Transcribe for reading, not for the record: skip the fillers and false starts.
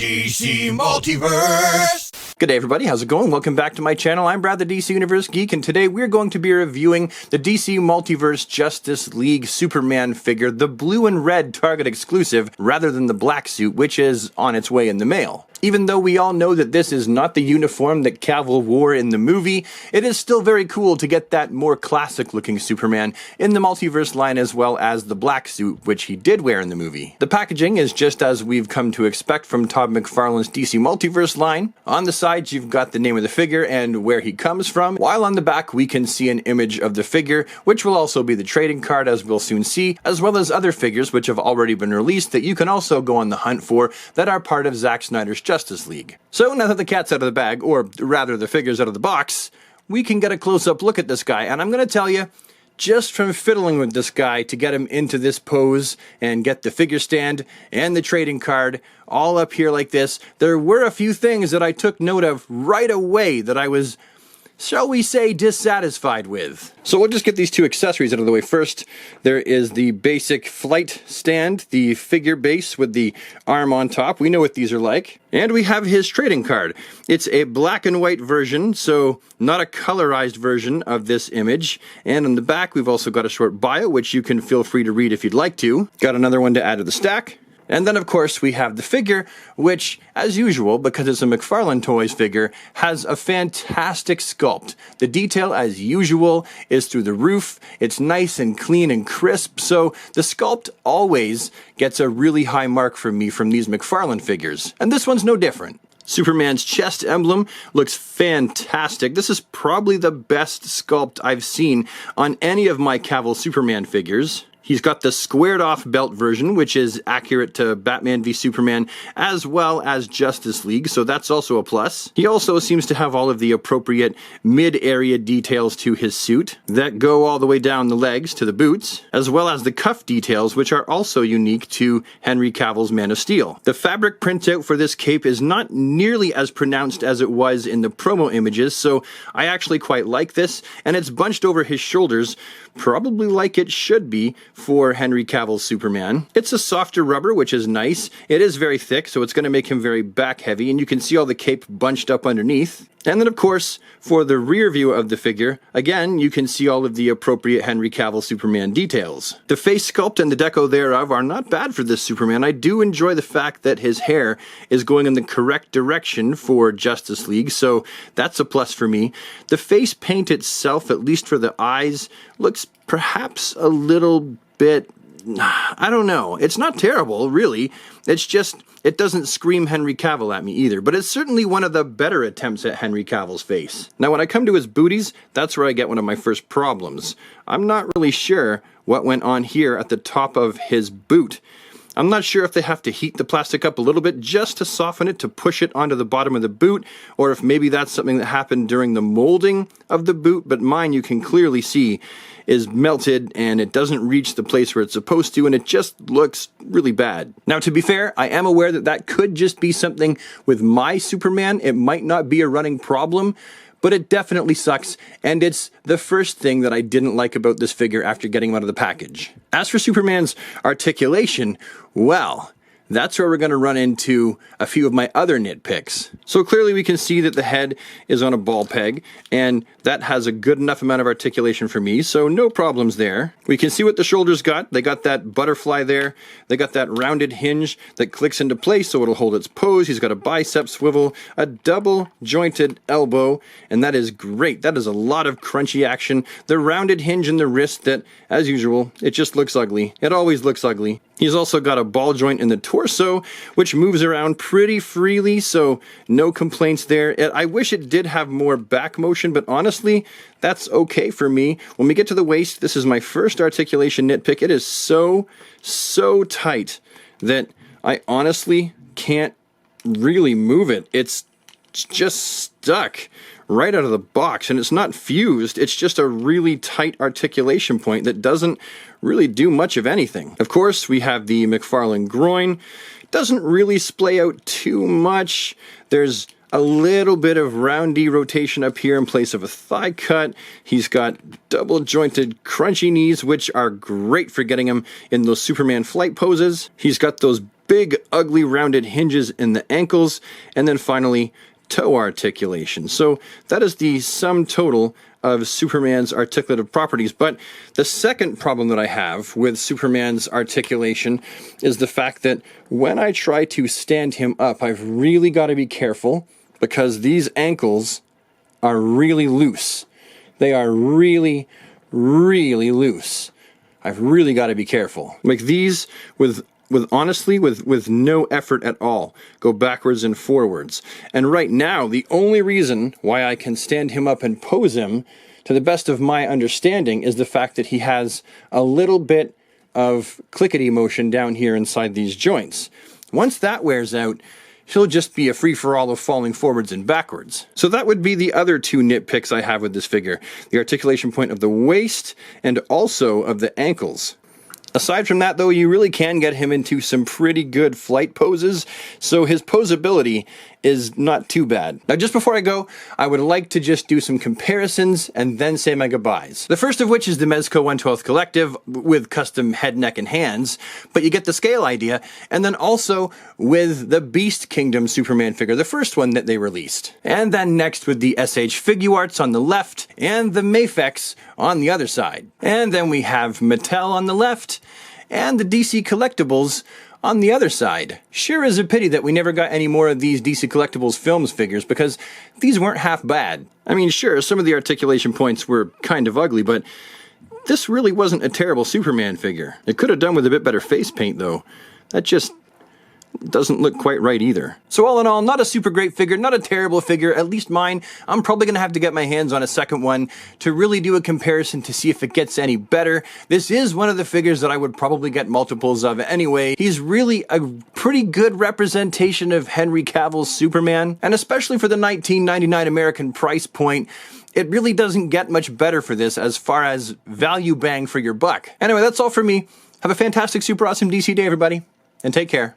DC Multiverse! Good day everybody, how's it going? Welcome back to my channel. I'm Brad the DC Universe Geek, and today we're going to be reviewing the DC Multiverse Justice League Superman figure, the blue and red Target exclusive, rather than the black suit, which is on its way in the mail. Even though we all know that this is not the uniform that Cavill wore in the movie, it is still very cool to get that more classic looking Superman in the Multiverse line, as well as the black suit, which he did wear in the movie. The packaging is just as we've come to expect from Todd McFarlane's DC Multiverse line. On the sides you've got the name of the figure and where he comes from, while on the back we can see an image of the figure, which will also be the trading card, as we'll soon see, as well as other figures which have already been released that you can also go on the hunt for that are part of Zack Snyder's Justice League. So now that the cat's out of the bag, or rather the figure's out of the box, we can get a close-up look at this guy, and I'm going to tell you, just from fiddling with this guy to get him into this pose and get the figure stand and the trading card all up here like this, there were a few things that I took note of right away that I was, shall we say, dissatisfied with. So we'll just get these two accessories out of the way first. There is the basic flight stand, the figure base with the arm on top. We know what these are like. And we have his trading card. It's a black and white version, so not a colorized version of this image. And on the back, we've also got a short bio, which you can feel free to read if you'd like to. Got another one to add to the stack. And then, of course, we have the figure, which, as usual, because it's a McFarlane Toys figure, has a fantastic sculpt. The detail, as usual, is through the roof. It's nice and clean and crisp, so the sculpt always gets a really high mark from me from these McFarlane figures. And this one's no different. Superman's chest emblem looks fantastic. This is probably the best sculpt I've seen on any of my Cavill Superman figures. He's got the squared off belt version, which is accurate to Batman v Superman, as well as Justice League, so that's also a plus. He also seems to have all of the appropriate mid-area details to his suit that go all the way down the legs to the boots, as well as the cuff details, which are also unique to Henry Cavill's Man of Steel. The fabric printout for this cape is not nearly as pronounced as it was in the promo images, so I actually quite like this, and it's bunched over his shoulders, probably like it should be for Henry Cavill's Superman. It's a softer rubber, which is nice. It is very thick, so it's going to make him very back heavy, and you can see all the cape bunched up underneath. And then, of course, for the rear view of the figure, again, you can see all of the appropriate Henry Cavill Superman details. The face sculpt and the deco thereof are not bad for this Superman. I do enjoy the fact that his hair is going in the correct direction for Justice League, so that's a plus for me. The face paint itself, at least for the eyes, looks perhaps a little bit, I don't know. It's not terrible, really. It's just, it doesn't scream Henry Cavill at me either, but it's certainly one of the better attempts at Henry Cavill's face. Now, when I come to his booties, that's where I get one of my first problems. I'm not really sure what went on here at the top of his boot. I'm not sure if they have to heat the plastic up a little bit just to soften it to push it onto the bottom of the boot, or if maybe that's something that happened during the molding of the boot, but mine you can clearly see is melted and it doesn't reach the place where it's supposed to, and it just looks really bad. Now, to be fair, I am aware that that could just be something with my Superman. It might not be a running problem, but it definitely sucks, and it's the first thing that I didn't like about this figure after getting him out of the package. As for Superman's articulation, well, that's where we're going to run into a few of my other nitpicks. So clearly we can see that the head is on a ball peg, and that has a good enough amount of articulation for me, so no problems there. We can see what the shoulders got. They got that butterfly there. They got that rounded hinge that clicks into place so it'll hold its pose. He's got a bicep swivel, a double jointed elbow, and that is great. That is a lot of crunchy action. The rounded hinge in the wrist that, as usual, it just looks ugly. It always looks ugly. He's also got a ball joint in the torso, which moves around pretty freely, so no complaints there. I wish it did have more back motion, but honestly, that's okay for me. When we get to the waist, this is my first articulation nitpick. It is so tight that I honestly can't really move it. It's just stuck right out of the box, and it's not fused. It's just a really tight articulation point that doesn't really do much of anything. Of course, we have the McFarlane groin. Doesn't really splay out too much. There's a little bit of roundy rotation up here in place of a thigh cut. He's got double jointed crunchy knees, which are great for getting him in those Superman flight poses. He's got those big, ugly, rounded hinges in the ankles, and then finally, toe articulation. So that is the sum total of Superman's articulative properties. But the second problem that I have with Superman's articulation is the fact that when I try to stand him up, I've really got to be careful because these ankles are really loose. They are really, really loose. I've really got to be careful. Like these, with no effort at all, go backwards and forwards. And right now, the only reason why I can stand him up and pose him, to the best of my understanding, is the fact that he has a little bit of clickety motion down here inside these joints. Once that wears out, he'll just be a free-for-all of falling forwards and backwards. So that would be the other two nitpicks I have with this figure. The articulation point of the waist and also of the ankles. Aside from that, though, you really can get him into some pretty good flight poses, so his posability is not too bad. Now, just before I go, I would like to just do some comparisons and then say my goodbyes. The first of which is the Mezco 1/12 Collective with custom head, neck, and hands, but you get the scale idea, and then also with the Beast Kingdom Superman figure, the first one that they released. And then next with the SH Figuarts on the left, and the Mafex on the other side. And then we have Mattel on the left, and the DC Collectibles on the other side. Sure is a pity that we never got any more of these DC Collectibles Films figures, because these weren't half bad. I mean, sure, some of the articulation points were kind of ugly, but this really wasn't a terrible Superman figure. It could have done with a bit better face paint, though. That just doesn't look quite right either. So all in all, not a super great figure, not a terrible figure, at least mine. I'm probably going to have to get my hands on a second one to really do a comparison to see if it gets any better. This is one of the figures that I would probably get multiples of anyway. He's really a pretty good representation of Henry Cavill's Superman, and especially for the $19.99 American price point, it really doesn't get much better for this as far as value bang for your buck. Anyway, that's all for me. Have a fantastic, super awesome DC day, everybody, and take care.